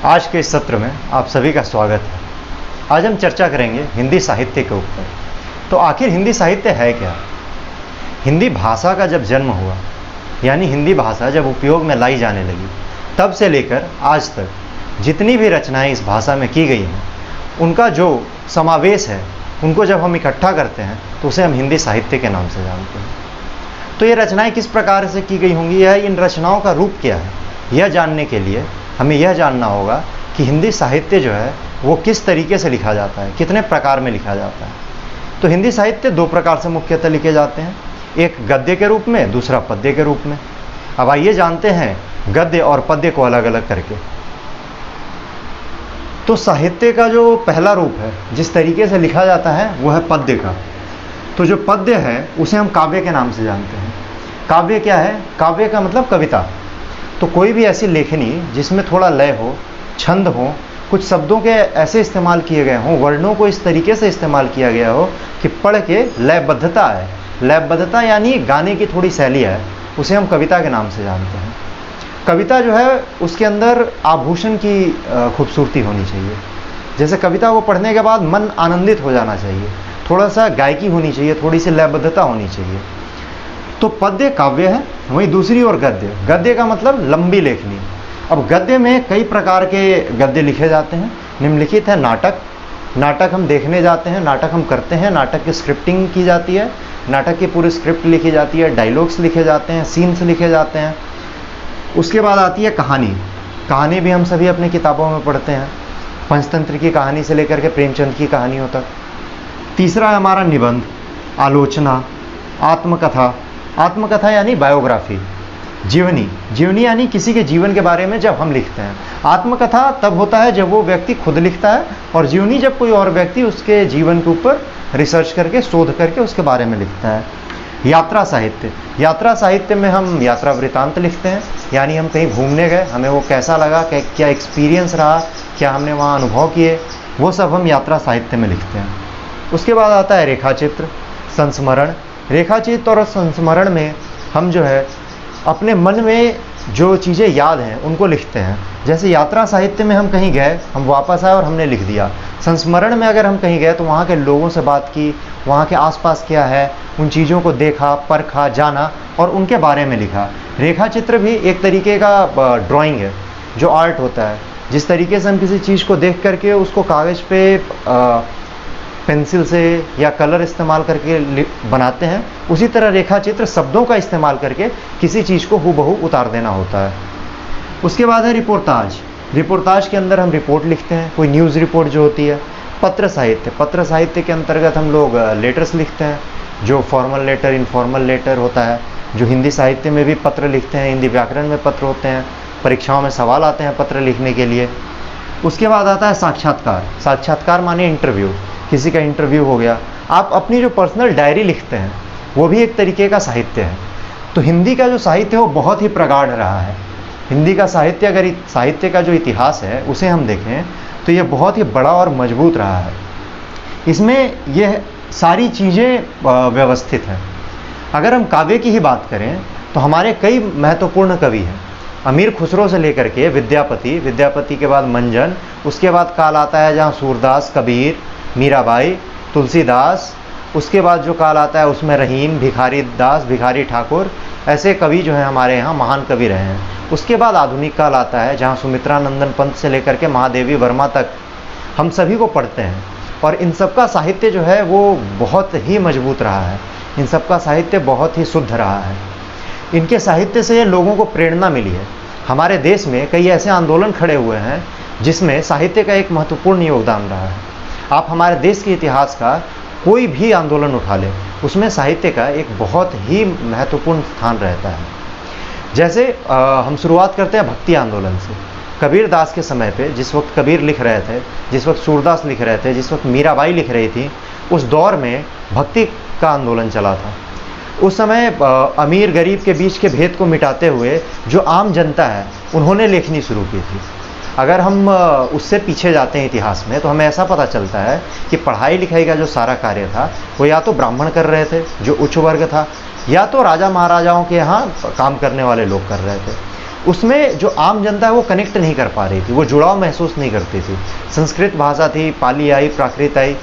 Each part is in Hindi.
आज के इस सत्र में आप सभी का स्वागत है। आज हम चर्चा करेंगे हिंदी साहित्य के ऊपर। तो आखिर हिंदी साहित्य है क्या? हिंदी भाषा का जब जन्म हुआ, यानी हिंदी भाषा जब उपयोग में लाई जाने लगी, तब से लेकर आज तक जितनी भी रचनाएं इस भाषा में की गई हैं, उनका जो समावेश है, उनको जब हम इकट्ठा करते हैं तो उसे हम हिंदी साहित्य के नाम से जानते हैं। तो ये रचनाएं किस प्रकार से की गई होंगी, या इन रचनाओं का रूप क्या है, यह जानने के लिए हमें यह जानना होगा कि हिंदी साहित्य जो है वो किस तरीके से लिखा जाता है, कितने प्रकार में लिखा जाता है। तो हिंदी साहित्य दो प्रकार से मुख्यतः लिखे जाते हैं, एक गद्य के रूप में, दूसरा पद्य के रूप में। अब आइए जानते हैं गद्य और पद्य को अलग अलग करके। तो साहित्य का जो पहला रूप है, जिस तरीके से लिखा जाता है, वो है पद्य का। तो जो पद्य है उसे हम काव्य के नाम से जानते हैं। काव्य क्या है? काव्य का मतलब कविता। तो कोई भी ऐसी लेखनी जिसमें थोड़ा लय हो, छंद हो, कुछ शब्दों के ऐसे इस्तेमाल किए गए हों, वर्णों को इस तरीके से इस्तेमाल किया गया हो कि पढ़ के लयबद्धता है। लयबद्धता यानी गाने की थोड़ी शैली है, उसे हम कविता के नाम से जानते हैं। कविता जो है उसके अंदर आभूषण की खूबसूरती होनी चाहिए। जैसे कविता को पढ़ने के बाद मन आनंदित हो जाना चाहिए, थोड़ा सा गायकी होनी चाहिए, थोड़ी सी लयबद्धता होनी चाहिए। तो पद्य काव्य है, वहीं दूसरी ओर गद्य। गद्य का मतलब लंबी लेखनी। अब गद्य में कई प्रकार के गद्य लिखे जाते हैं। निम्नलिखित है नाटक। नाटक हम देखने जाते हैं, नाटक हम करते हैं, नाटक की स्क्रिप्टिंग की जाती है, नाटक की पूरी स्क्रिप्ट लिखी जाती है, डायलॉग्स लिखे जाते हैं, सीन्स लिखे जाते हैं। उसके बाद आती है कहानी। कहानी भी हम सभी अपनी किताबों में पढ़ते हैं, पंचतंत्र की कहानी से लेकर के प्रेमचंद की कहानियों तक। तीसरा है हमारा निबंध, आलोचना, आत्मकथा। आत्मकथा यानी बायोग्राफी। जीवनी। जीवनी यानी किसी के जीवन के बारे में जब हम लिखते हैं। आत्मकथा तब होता है जब वो व्यक्ति खुद लिखता है, और जीवनी जब कोई और व्यक्ति उसके जीवन के ऊपर रिसर्च करके, शोध करके उसके बारे में लिखता है। यात्रा साहित्य। यात्रा साहित्य में हम यात्रा वृतांत लिखते हैं, यानी हम कहीं घूमने गए, हमें वो कैसा लगा, क्या एक्सपीरियंस रहा, क्या हमने वहाँ अनुभव किए, वो सब हम यात्रा साहित्य में लिखते हैं। उसके बाद आता है रेखाचित्र, संस्मरण। रेखाचित्र और संस्मरण में हम जो है अपने मन में जो चीज़ें याद हैं उनको लिखते हैं। जैसे यात्रा साहित्य में हम कहीं गए, हम वापस आए और हमने लिख दिया। संस्मरण में अगर हम कहीं गए तो वहाँ के लोगों से बात की, वहाँ के आसपास क्या है, उन चीज़ों को देखा, परखा, जाना और उनके बारे में लिखा। रेखाचित्र भी एक तरीके का ड्राइंग है, जो आर्ट होता है। जिस तरीके से हम किसी चीज़ को देख करके उसको कागज़ पे पेंसिल से या कलर इस्तेमाल करके बनाते हैं, उसी तरह रेखाचित्र शब्दों का इस्तेमाल करके किसी चीज़ को हूबहू उतार देना होता है। उसके बाद है रिपोर्टाज। रिपोर्टाज के अंदर हम रिपोर्ट लिखते हैं, कोई न्यूज़ रिपोर्ट जो होती है। पत्र साहित्य। पत्र साहित्य के अंतर्गत हम लोग लेटर्स लिखते हैं, जो फॉर्मल लेटर, इनफॉर्मल लेटर होता है। जो हिंदी साहित्य में भी पत्र लिखते हैं, हिंदी व्याकरण में पत्र होते हैं, परीक्षाओं में सवाल आते हैं पत्र लिखने के लिए। उसके बाद आता है साक्षात्कार। साक्षात्कार माने इंटरव्यू। किसी का इंटरव्यू हो गया। आप अपनी जो पर्सनल डायरी लिखते हैं, वो भी एक तरीके का साहित्य है। तो हिंदी का जो साहित्य है वो बहुत ही प्रगाढ़ रहा है। हिंदी का साहित्य, अगर साहित्य का जो इतिहास है उसे हम देखें तो ये बहुत ही बड़ा और मजबूत रहा है। इसमें यह सारी चीज़ें व्यवस्थित हैं। अगर हम काव्य की ही बात करें तो हमारे कई महत्वपूर्ण कवि हैं। अमीर खुसरो से लेकर के विद्यापति, विद्यापति के बाद मंजन, उसके बाद काल आता है जहाँ सूरदास, कबीर, मीराबाई, तुलसीदास। उसके बाद जो काल आता है उसमें रहीम, भिखारी दास, भिखारी ठाकुर, ऐसे कवि जो हैं हमारे यहाँ महान कवि रहे हैं। उसके बाद आधुनिक काल आता है जहाँ सुमित्रा नंदन पंत से लेकर के महादेवी वर्मा तक हम सभी को पढ़ते हैं। और इन सब का साहित्य जो है वो बहुत ही मजबूत रहा है। इन सब का साहित्य बहुत ही शुद्ध रहा है। इनके साहित्य से लोगों को प्रेरणा मिली है। हमारे देश में कई ऐसे आंदोलन खड़े हुए हैं जिसमें साहित्य का एक महत्वपूर्ण योगदान रहा है। आप हमारे देश के इतिहास का कोई भी आंदोलन उठा लें, उसमें साहित्य का एक बहुत ही महत्वपूर्ण स्थान रहता है। जैसे हम शुरुआत करते हैं भक्ति आंदोलन से। कबीर दास के समय पे, जिस वक्त कबीर लिख रहे थे, जिस वक्त सूरदास लिख रहे थे, जिस वक्त मीराबाई लिख रही थी, उस दौर में भक्ति का आंदोलन चला था। उस समय अमीर गरीब के बीच के भेद को मिटाते हुए जो आम जनता है उन्होंने लेखनी शुरू की थी। अगर हम उससे पीछे जाते हैं इतिहास में तो हमें ऐसा पता चलता है कि पढ़ाई लिखाई का जो सारा कार्य था वो या तो ब्राह्मण कर रहे थे, जो उच्च वर्ग था, या तो राजा महाराजाओं के यहाँ काम करने वाले लोग कर रहे थे। उसमें जो आम जनता है वो कनेक्ट नहीं कर पा रही थी, वो जुड़ाव महसूस नहीं करती थी। संस्कृत भाषा थी, पाली आई, प्राकृत आई,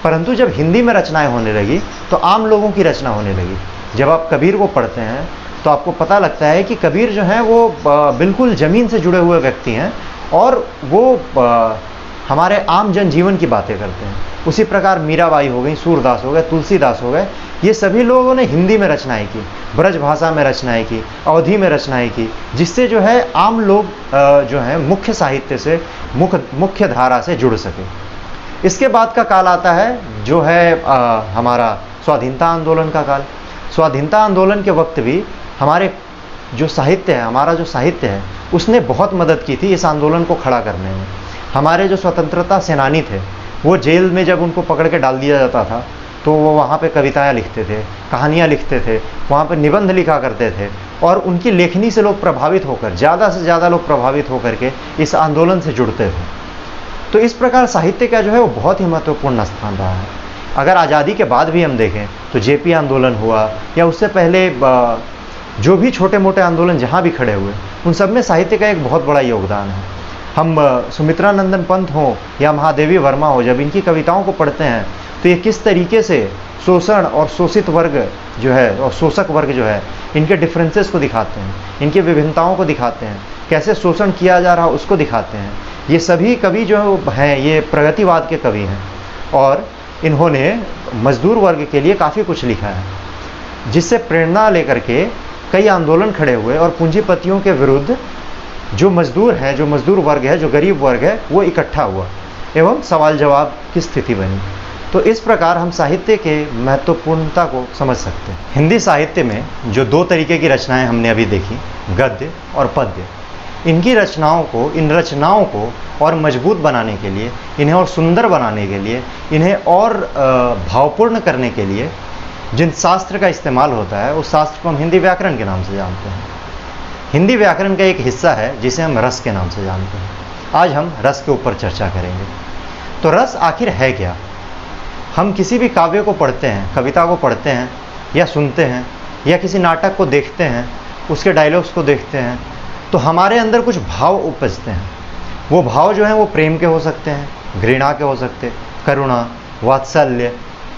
परंतु जब हिंदी में रचनाएं होने लगी तो आम लोगों की रचना होने लगी। जब आप कबीर को पढ़ते हैं तो आपको पता लगता है कि कबीर जो है वो बिल्कुल ज़मीन से जुड़े हुए व्यक्ति हैं और वो हमारे आम जनजीवन की बातें करते हैं। उसी प्रकार मीराबाई हो गई, सूरदास हो गए, तुलसीदास हो गए, ये सभी लोगों ने हिंदी में रचनाएं की, ब्रज भाषा में रचनाएं की, अवधी में रचनाएं की, जिससे जो है आम लोग जो है मुख्य साहित्य से, मुख्य धारा से जुड़ सके। इसके बाद का काल आता है जो है हमारा स्वाधीनता आंदोलन का काल। स्वाधीनता आंदोलन के वक्त भी हमारे जो साहित्य है, हमारा जो साहित्य है, उसने बहुत मदद की थी इस आंदोलन को खड़ा करने में। हमारे जो स्वतंत्रता सेनानी थे वो जेल में जब उनको पकड़ के डाल दिया जाता था तो वो वहाँ पे कविताएं लिखते थे, कहानियाँ लिखते थे, वहाँ पे निबंध लिखा करते थे और उनकी लेखनी से लोग प्रभावित होकर, ज़्यादा से ज़्यादा लोग प्रभावित होकर के इस आंदोलन से जुड़ते थे। तो इस प्रकार साहित्य का जो है वो बहुत ही महत्वपूर्ण स्थान रहा है। अगर आज़ादी के बाद भी हम देखें तो जेपी आंदोलन हुआ या उससे पहले जो भी छोटे मोटे आंदोलन जहाँ भी खड़े हुए, उन सब में साहित्य का एक बहुत बड़ा योगदान है। हम सुमित्रा नंदन पंत हों या महादेवी वर्मा हो, जब इनकी कविताओं को पढ़ते हैं तो ये किस तरीके से शोषण और शोषित वर्ग जो है और शोषक वर्ग जो है, इनके डिफरेंसेस को दिखाते हैं, इनकी विभिन्नताओं को दिखाते हैं, कैसे शोषण किया जा रहा उसको दिखाते हैं। ये सभी कवि जो हैं ये प्रगतिवाद के कवि हैं और इन्होंने मजदूर वर्ग के लिए काफ़ी कुछ लिखा है, जिससे प्रेरणा लेकर के कई आंदोलन खड़े हुए और पूंजीपतियों के विरुद्ध जो मजदूर हैं, जो मजदूर वर्ग है, जो गरीब वर्ग है, वो इकट्ठा हुआ एवं सवाल जवाब की स्थिति बनी। तो इस प्रकार हम साहित्य के महत्वपूर्णता को समझ सकते हैं। हिंदी साहित्य में जो दो तरीके की रचनाएं हमने अभी देखी, गद्य और पद्य, इनकी रचनाओं को, इन रचनाओं को और मजबूत बनाने के लिए, इन्हें और सुंदर बनाने के लिए, इन्हें और भावपूर्ण करने के लिए जिन शास्त्र का इस्तेमाल होता है उस शास्त्र को हम हिंदी व्याकरण के नाम से जानते हैं। हिंदी व्याकरण का एक हिस्सा है जिसे हम रस के नाम से जानते हैं। आज हम रस के ऊपर चर्चा करेंगे। तो रस आखिर है क्या? हम किसी भी काव्य को पढ़ते हैं, कविता को पढ़ते हैं या सुनते हैं या किसी नाटक को देखते हैं, उसके डायलॉग्स को देखते हैं, तो हमारे अंदर कुछ भाव उपजते हैं। वो भाव जो हैं वो प्रेम के हो सकते हैं, घृणा के हो सकते, करुणा, वात्सल्य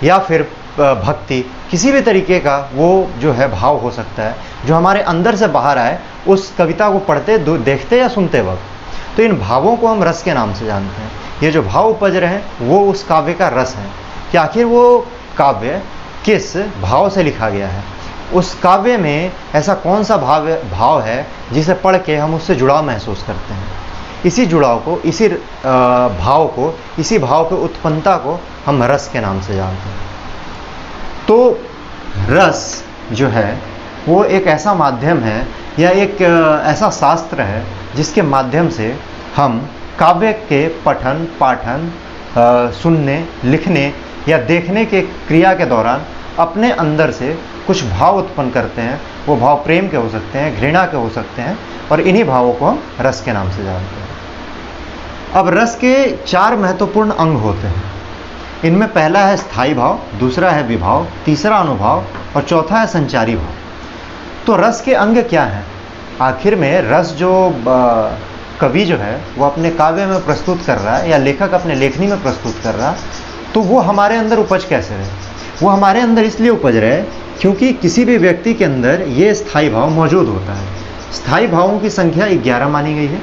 या फिर भक्ति, किसी भी तरीके का वो जो है भाव हो सकता है जो हमारे अंदर से बाहर आए उस कविता को पढ़ते, देखते या सुनते वक्त। तो इन भावों को हम रस के नाम से जानते हैं। ये जो भाव उपज रहे हैं वो उस काव्य का रस है कि आखिर वो काव्य किस भाव से लिखा गया है, उस काव्य में ऐसा कौन सा भाव है जिसे पढ़ के हम उससे जुड़ाव महसूस करते हैं। इसी जुड़ाव को, इसी भाव को, इसी भाव की उत्पन्नता को हम रस के नाम से जानते हैं। तो रस जो है वो एक ऐसा माध्यम है या एक ऐसा शास्त्र है जिसके माध्यम से हम काव्य के पठन, पाठन, सुनने, लिखने या देखने के क्रिया के दौरान अपने अंदर से कुछ भाव उत्पन्न करते हैं। वो भाव प्रेम के हो सकते हैं, घृणा के हो सकते हैं और इन्हीं भावों को हम रस के नाम से जानते हैं। अब रस के 4 महत्वपूर्ण अंग होते हैं। इनमें पहला है स्थायी भाव, दूसरा है विभाव, तीसरा अनुभाव और चौथा है संचारी भाव। तो रस के अंग क्या हैं? आखिर में रस जो कवि जो है वो अपने काव्य में प्रस्तुत कर रहा है या लेखक अपने लेखनी में प्रस्तुत कर रहा है, तो वो हमारे अंदर उपज कैसे रहे? वो हमारे अंदर इसलिए उपज रहे क्योंकि किसी भी व्यक्ति के अंदर ये स्थायी भाव मौजूद होता है। स्थायी भावों की संख्या 11 मानी गई है।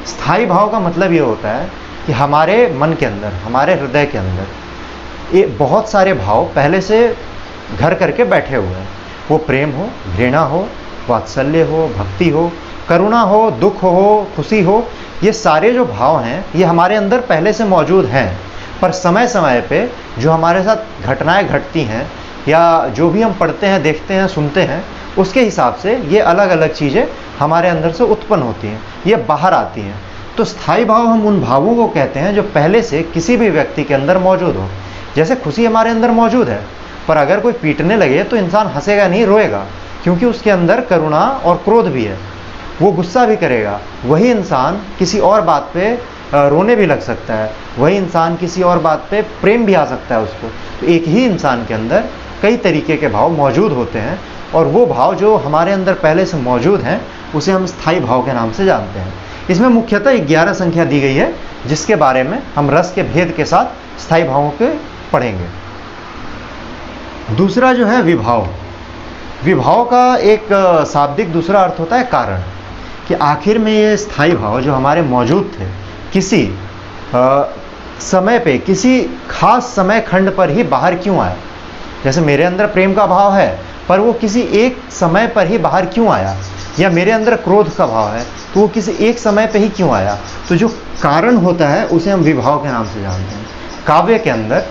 स्थायी भाव का मतलब ये होता है कि हमारे मन के अंदर, हमारे हृदय के अंदर ये बहुत सारे भाव पहले से घर करके बैठे हुए हैं। वो प्रेम हो, घृणा हो, वात्सल्य हो, भक्ति हो, करुणा हो, दुख हो, खुशी हो, ये सारे जो भाव हैं ये हमारे अंदर पहले से मौजूद हैं। पर समय समय पे जो हमारे साथ घटनाएं घटती हैं या जो भी हम पढ़ते हैं, देखते हैं, सुनते हैं, उसके हिसाब से ये अलग अलग चीज़ें हमारे अंदर से उत्पन्न होती हैं, ये बाहर आती हैं। तो स्थायी भाव हम उन भावों को कहते हैं जो पहले से किसी भी व्यक्ति के अंदर मौजूद हो। जैसे खुशी हमारे अंदर मौजूद है, पर अगर कोई पीटने लगे तो इंसान हंसेगा नहीं, रोएगा, क्योंकि उसके अंदर करुणा और क्रोध भी है, वो गुस्सा भी करेगा। वही इंसान किसी और बात पे रोने भी लग सकता है, वही इंसान किसी और बात पे प्रेम भी आ सकता है उसको। तो एक ही इंसान के अंदर कई तरीके के भाव मौजूद होते हैं और वो भाव जो हमारे अंदर पहले से मौजूद हैं उसे हम स्थायी भाव के नाम से जानते हैं। इसमें मुख्यतः 11 संख्या दी गई है, जिसके बारे में हम रस के भेद के साथ स्थायी भावों के पढ़ेंगे। दूसरा जो है विभाव। विभाव का एक शाब्दिक दूसरा अर्थ होता है कारण, कि आखिर में ये स्थायी भाव जो हमारे मौजूद थे किसी समय पे, किसी खास समय खंड पर ही बाहर क्यों आया। जैसे मेरे अंदर प्रेम का भाव है, पर वो किसी एक समय पर ही बाहर क्यों आया, या मेरे अंदर क्रोध का भाव है तो वो किसी एक समय पे ही क्यों आया। तो जो कारण होता है उसे हम विभाव के नाम से जानते हैं। काव्य के अंदर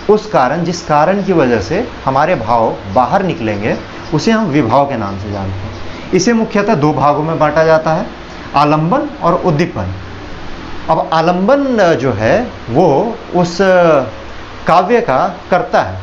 उस कारण, जिस कारण की वजह से हमारे भाव बाहर निकलेंगे, उसे हम विभाव के नाम से जानते हैं। इसे मुख्यतः दो भागों में बांटा जाता है, आलंबन और उद्दीपन। अब आलंबन जो है वो उस काव्य का कर्ता है,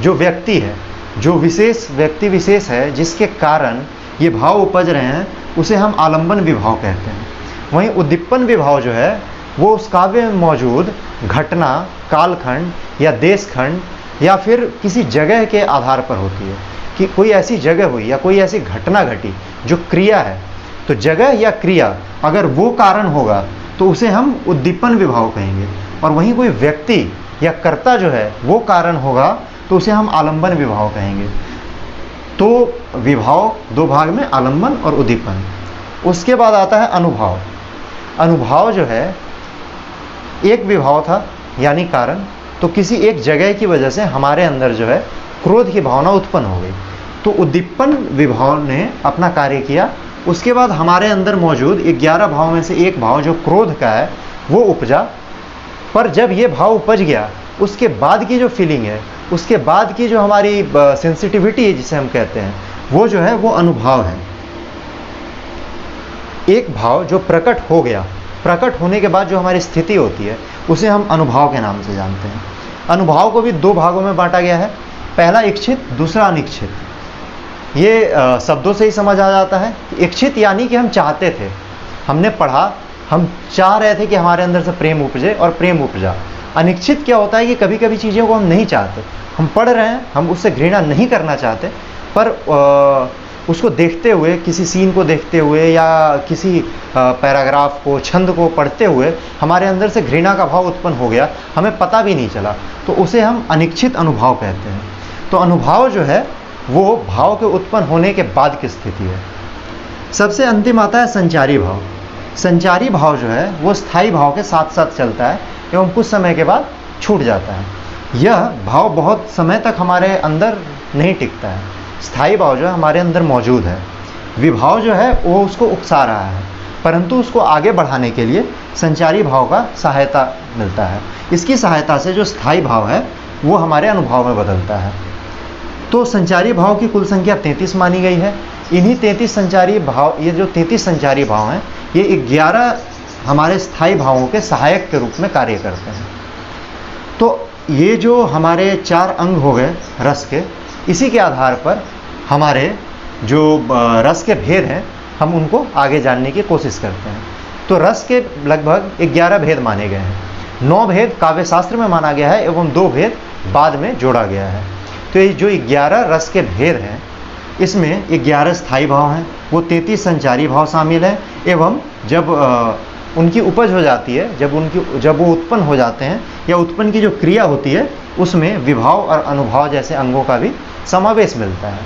जो व्यक्ति है, जो विशेष व्यक्ति विशेष है जिसके कारण ये भाव उपज रहे हैं, उसे हम आलंबन विभाव कहते हैं। वहीं उद्दीपन विभाव जो है वो उस काव्य में मौजूद घटना, कालखंड या देशखंड या फिर किसी जगह के आधार पर होती है, कि कोई ऐसी जगह हुई या कोई ऐसी घटना घटी जो क्रिया है। तो जगह या क्रिया अगर वो कारण होगा तो उसे हम उद्दीपन विभाव कहेंगे, और वहीं कोई व्यक्ति या कर्ता जो है वो कारण होगा तो उसे हम आलंबन विभाव कहेंगे। तो विभाव दो भाग में, आलंबन और उद्दीपन। उसके बाद आता है अनुभाव। अनुभाव जो है एक विभाव था यानी कारण, तो किसी एक जगह की वजह से हमारे अंदर जो है क्रोध की भावना उत्पन्न हो गई, तो उद्दीपन विभाव ने अपना कार्य किया। उसके बाद हमारे अंदर मौजूद 11 भाव में से एक भाव जो क्रोध का है वो उपजा। पर जब ये भाव उपज गया, उसके बाद की जो फीलिंग है, उसके बाद की जो हमारी सेंसिटिविटी है जिसे हम कहते हैं, वो जो है वो अनुभाव है। एक भाव जो प्रकट हो गया, प्रकट होने के बाद जो हमारी स्थिति होती है उसे हम अनुभाव के नाम से जानते हैं। अनुभाव को भी दो भागों में बांटा गया है, पहला इच्छित, दूसरा अनिच्छित। ये शब्दों से ही समझ आ जाता है। इच्छित यानी कि हम चाहते थे, हमने पढ़ा, हम चाह रहे थे कि हमारे अंदर से प्रेम उपजे और प्रेम उपजा। अनिच्छित क्या होता है कि कभी कभी चीज़ों को हम नहीं चाहते, हम पढ़ रहे हैं, हम उससे घृणा नहीं करना चाहते, पर उसको देखते हुए, किसी सीन को देखते हुए या किसी पैराग्राफ को, छंद को पढ़ते हुए हमारे अंदर से घृणा का भाव उत्पन्न हो गया, हमें पता भी नहीं चला, तो उसे हम अनिच्छित अनुभाव कहते हैं। तो अनुभाव जो है वो भाव के उत्पन्न होने के बाद की स्थिति है। सबसे अंतिम आता है संचारी भाव। संचारी भाव जो है वो स्थायी भाव के साथ साथ चलता है एवं कुछ समय के बाद छूट जाता है। यह भाव बहुत समय तक हमारे अंदर नहीं टिकता है। स्थायी भाव जो है हमारे अंदर मौजूद है, विभाव जो है वो उसको उकसा रहा है, परंतु उसको आगे बढ़ाने के लिए संचारी भाव का सहायता मिलता है। इसकी सहायता से जो स्थायी भाव है वो हमारे अनुभव में बदलता है। तो संचारी भाव की कुल संख्या 33 मानी गई है। इन्हीं 33 संचारी भाव, ये जो 33 संचारी भाव हैं, ये 11 हमारे स्थायी भावों के सहायक के रूप में कार्य करते हैं। तो ये जो हमारे 4 अंग हो गए रस के, इसी के आधार पर हमारे जो रस के भेद हैं हम उनको आगे जानने की कोशिश करते हैं। तो रस के लगभग 11 भेद माने गए हैं। 9 भेद काव्य शास्त्र में माना गया है एवं 2 भेद बाद में जोड़ा गया है। तो ये जो 11 रस के भेद हैं, इसमें 11 स्थायी भाव हैं, वो 33 संचारी भाव शामिल हैं, एवं जब उनकी उपज हो जाती है, जब वो उत्पन्न हो जाते हैं या उत्पन्न की जो क्रिया होती है, उसमें विभाव और अनुभाव जैसे अंगों का भी समावेश मिलता है।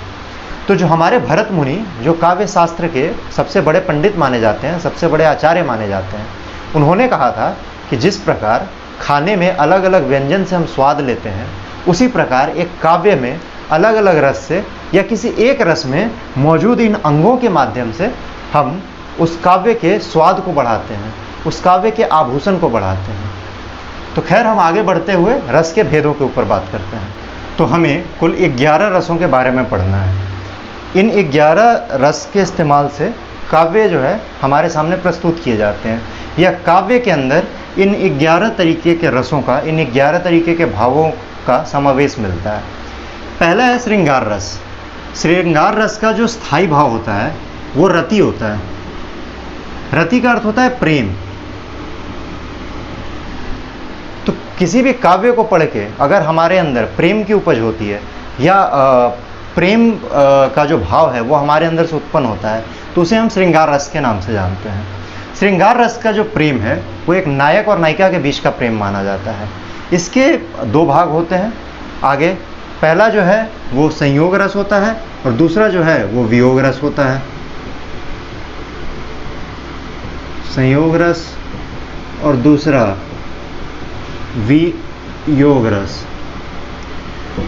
तो जो हमारे भरत मुनि, जो काव्य शास्त्र के सबसे बड़े पंडित माने जाते हैं, सबसे बड़े आचार्य माने जाते हैं, उन्होंने कहा था कि जिस प्रकार खाने में अलग अलग व्यंजन से हम स्वाद लेते हैं, उसी प्रकार एक काव्य में अलग अलग रस से या किसी एक रस में मौजूद इन अंगों के माध्यम से हम उस काव्य के स्वाद को बढ़ाते हैं, उस काव्य के आभूषण को बढ़ाते हैं। तो खैर, हम आगे बढ़ते हुए रस के भेदों के ऊपर बात करते हैं। तो हमें कुल 11 रसों के बारे में पढ़ना है। इन 11 रस के इस्तेमाल से काव्य जो है हमारे सामने प्रस्तुत किए जाते हैं, या काव्य के अंदर इन 11 तरीके के रसों का, इन 11 तरीके के भावों का समावेश मिलता है। पहला है श्रृंगार रस। श्रृंगार रस का जो स्थायी भाव होता है वो रति होता है। रति का अर्थ होता है प्रेम। तो किसी भी काव्य को पढ़ के अगर हमारे अंदर प्रेम की उपज होती है या प्रेम का जो भाव है वो हमारे अंदर से उत्पन्न होता है, तो उसे हम श्रृंगार रस के नाम से जानते हैं। श्रृंगार रस का जो प्रेम है वो एक नायक और नायिका के बीच का प्रेम माना जाता है। इसके दो भाग होते हैं आगे। पहला जो है वो संयोग रस होता है और दूसरा जो है वो वियोग रस होता है। संयोग रस और दूसरा वियोग रस।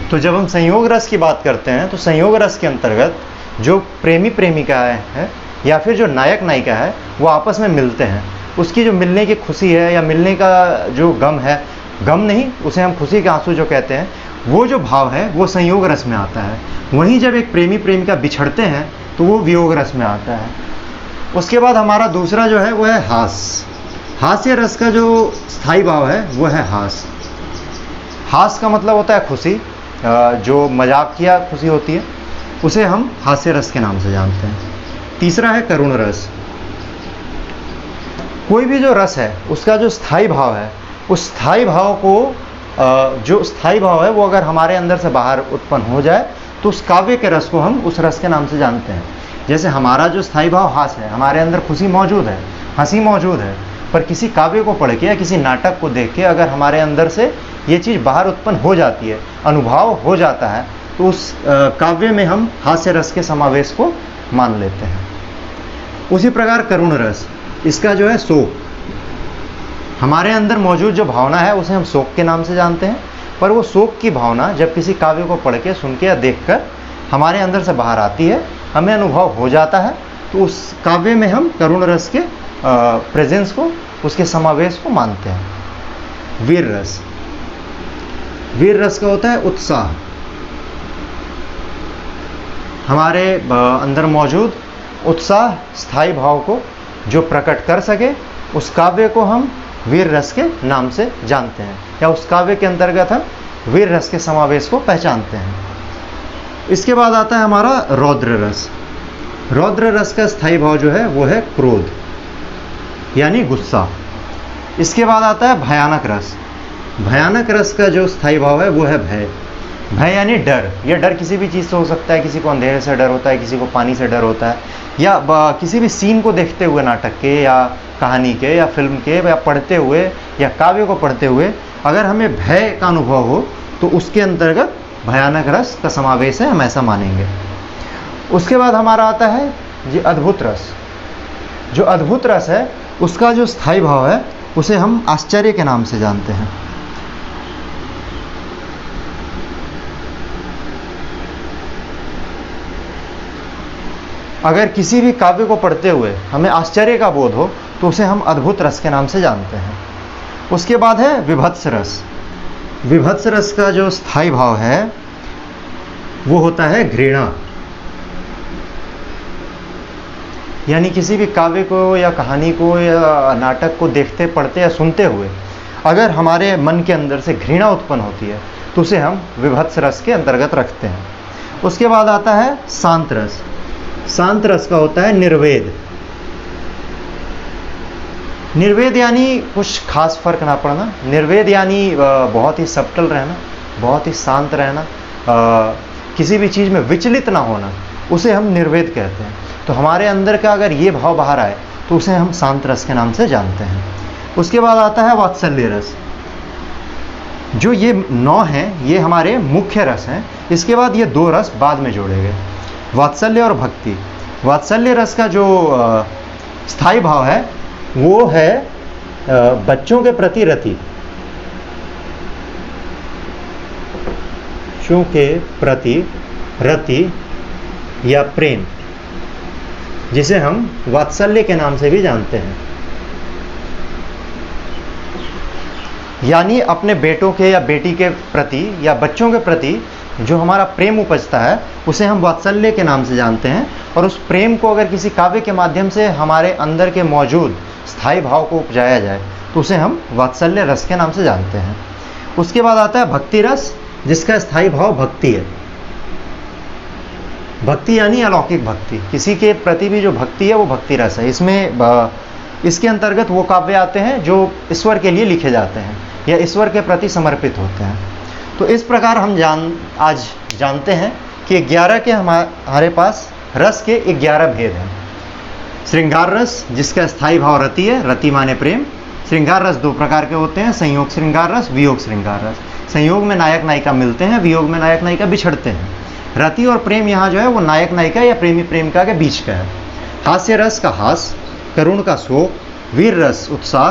तो जब हम संयोग रस की बात करते हैं तो संयोग रस के अंतर्गत जो प्रेमी प्रेमिका है या फिर जो नायक नायिका है वो आपस में मिलते हैं। उसकी जो मिलने की खुशी है या मिलने का जो गम है, गम नहीं, उसे हम खुशी के आंसू जो कहते हैं, वो जो भाव है वो संयोग रस में आता है। वहीं जब एक प्रेमी प्रेमिका बिछड़ते हैं तो वो वियोग रस में आता है। उसके बाद हमारा दूसरा जो है वो है हास्य। हास्य रस का जो स्थायी भाव है वो है हास्य। हास्य का मतलब होता है खुशी, जो मजाकिया खुशी होती है उसे हम हास्य रस के नाम से जानते हैं। तीसरा है करुण रस। कोई भी जो रस है उसका जो स्थायी भाव है, उस स्थायी भाव को जो स्थायी भाव है वो अगर हमारे अंदर से बाहर उत्पन्न हो जाए तो उस काव्य के रस को हम उस रस के नाम से जानते हैं। जैसे हमारा जो स्थायी भाव हास्य है, हमारे अंदर खुशी मौजूद है, हंसी मौजूद है, पर किसी काव्य को पढ़ के या किसी नाटक को देख के अगर हमारे अंदर से ये चीज़ बाहर उत्पन्न हो जाती है, अनुभव हो जाता है, तो उस काव्य में हम हास्य रस के समावेश को मान लेते हैं। उसी प्रकार करुण रस, इसका जो है शोक, हमारे अंदर मौजूद जो भावना है उसे हम शोक के नाम से जानते हैं, पर वो शोक की भावना जब किसी काव्य को पढ़ के, सुन के या देख कर हमारे अंदर से बाहर आती है, हमें अनुभव हो जाता है, तो उस काव्य में हम करुण रस के प्रेजेंस को, उसके समावेश को मानते हैं। वीर रस, वीर रस का होता है उत्साह। हमारे अंदर मौजूद उत्साह स्थायी भाव को जो प्रकट कर सके, उस काव्य को हम वीर रस के नाम से जानते हैं, या उस काव्य के अंतर्गत हम वीर रस के समावेश को पहचानते हैं। इसके बाद आता है हमारा रौद्र रस। रौद्र रस का स्थायी भाव जो है वो है क्रोध यानी गुस्सा। इसके बाद आता है भयानक रस। भयानक रस का जो स्थायी भाव है वो है भय। भय यानी डर। यह डर किसी भी चीज़ से हो सकता है, किसी को अंधेरे से डर होता है, किसी को पानी से डर होता है, या किसी भी सीन को देखते हुए, नाटक के या कहानी के या फिल्म के, या पढ़ते हुए या काव्य को पढ़ते हुए अगर हमें भय का अनुभव हो तो उसके अंतर्गत भयानक रस का समावेश है, हम ऐसा मानेंगे। उसके बाद हमारा आता है ये अद्भुत रस। जो अद्भुत रस है उसका जो स्थायी भाव है उसे हम आश्चर्य के नाम से जानते हैं। अगर किसी भी काव्य को पढ़ते हुए हमें आश्चर्य का बोध हो तो उसे हम अद्भुत रस के नाम से जानते हैं। उसके बाद है विभत्स रस। विभत्स रस का जो स्थायी भाव है वो होता है घृणा। यानी किसी भी काव्य को या कहानी को या नाटक को देखते, पढ़ते या सुनते हुए अगर हमारे मन के अंदर से घृणा उत्पन्न होती है तो उसे हम विभत्स रस के अंतर्गत रखते हैं। उसके बाद आता है शांत रस। शांत रस का होता है निर्वेद। निर्वेद यानी कुछ खास फर्क ना पड़ना। निर्वेद यानी बहुत ही सब्टल रहना, बहुत ही शांत रहना, किसी भी चीज़ में विचलित ना होना, उसे हम निर्वेद कहते हैं। तो हमारे अंदर का अगर ये भाव बाहर आए तो उसे हम शांत रस के नाम से जानते हैं। उसके बाद आता है वात्सल्य रस। जो ये 9 हैं ये हमारे मुख्य रस हैं। इसके बाद ये 2 रस बाद में जोड़े गए, वात्सल्य और भक्ति। वात्सल्य रस का जो स्थायी भाव है वो है बच्चों के प्रति रति। बच्चों के प्रति रति या प्रेम, जिसे हम वात्सल्य के नाम से भी जानते हैं। यानी अपने बेटों के या बेटी के प्रति या बच्चों के प्रति जो हमारा प्रेम उपजता है उसे हम वात्सल्य के नाम से जानते हैं। और उस प्रेम को अगर किसी काव्य के माध्यम से हमारे अंदर के मौजूद स्थायी भाव को उपजाया जाए तो उसे हम वात्सल्य रस के नाम से जानते हैं। उसके बाद आता है भक्ति रस, जिसका स्थायी भाव भक्ति है। भक्ति यानी अलौकिक भक्ति, किसी के प्रति भी जो भक्ति है वो भक्ति रस है। इसके अंतर्गत वो काव्य आते हैं जो ईश्वर के लिए लिखे जाते हैं या ईश्वर के प्रति समर्पित होते हैं। तो इस प्रकार हम आज जानते हैं कि 11 के हमारे पास रस के 11 भेद हैं। श्रृंगार रस जिसका स्थायी भाव रति है, रति माने प्रेम। श्रृंगार रस दो प्रकार के होते हैं, संयोग श्रृंगार रस, वियोग श्रृंगार रस। संयोग में नायक नायिका मिलते हैं, वियोग में नायक नायिका बिछड़ते हैं। रति और प्रेम यहाँ जो है वो नायक नायिका या प्रेमी प्रेमिका के बीच का है। हास्य रस का हास, करुण का शोक, वीर रस उत्साह,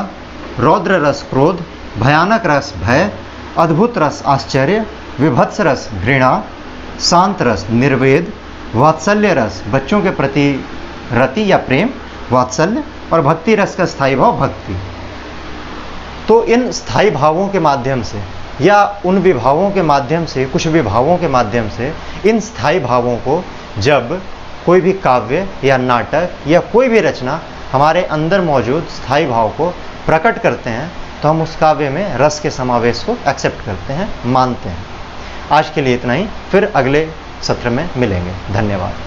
रौद्र रस क्रोध, भयानक रस भय, अद्भुत रस आश्चर्य, विभत्स रस घृणा, शांत रस निर्वेद, वात्सल्य रस बच्चों के प्रति रति या प्रेम वात्सल्य, और भक्ति रस का स्थायी भाव भक्ति। तो इन स्थायी भावों के माध्यम से या उन विभावों के माध्यम से, कुछ विभावों के माध्यम से इन स्थायी भावों को जब कोई भी काव्य या नाटक या कोई भी रचना हमारे अंदर मौजूद स्थायी भाव को प्रकट करते हैं तो हम उस काव्य में रस के समावेश को एक्सेप्ट करते हैं, मानते हैं। आज के लिए इतना ही, फिर अगले सत्र में मिलेंगे। धन्यवाद।